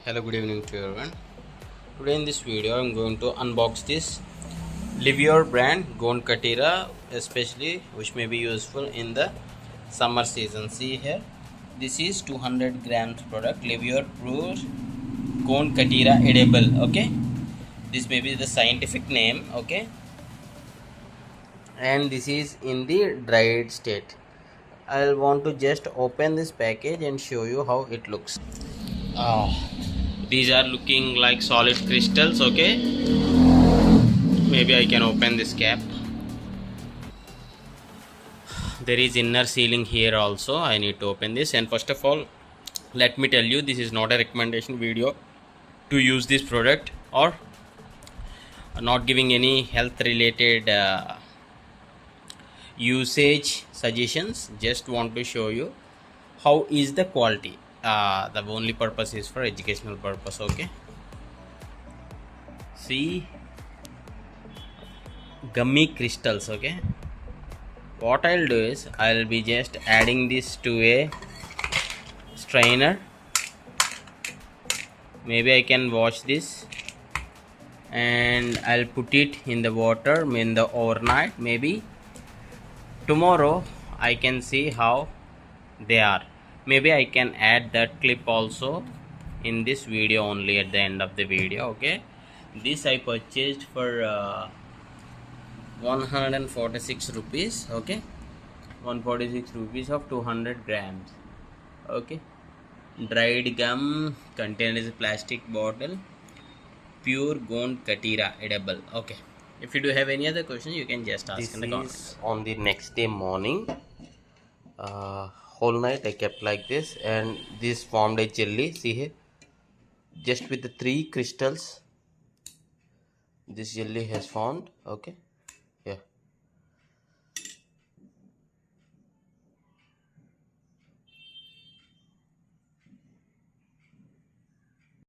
Hello, good evening to everyone. Today in this video I'm going to unbox this Livyor brand Gond Katira, especially which may be useful in the summer season. See here, this is 200 grams product, Livyor Pure Gond Katira edible. Okay, this may be the scientific name. Okay, and this is in the dried state. I'll want to just open this package and show you how it looks. These are looking like solid crystals. Okay, maybe I can open this cap. There is inner sealing here also. I need to open this, and first of all let me tell you, this is not a recommendation video to use this product, or not giving any health related usage suggestions. Just want to show you how is the quality. The only purpose is for educational purpose. Okay, see, gummy crystals. Okay, what I'll do is I'll be just adding this to a strainer. Maybe I can wash this and I'll put it in the water in the overnight. Maybe tomorrow I can see how they are. Maybe I can add that clip also in this video only at the end of the video. Okay, this I purchased for 146 rupees. Okay, 146 rupees of 200 grams. Okay, dried gum, contained is a plastic bottle, Pure Gond Katira edible. Okay, if you do have any other question, you can just ask in the comments. On the next day morning, whole night I kept like this, and this formed a jelly. See here, just with the 3 crystals this jelly has formed. Okay,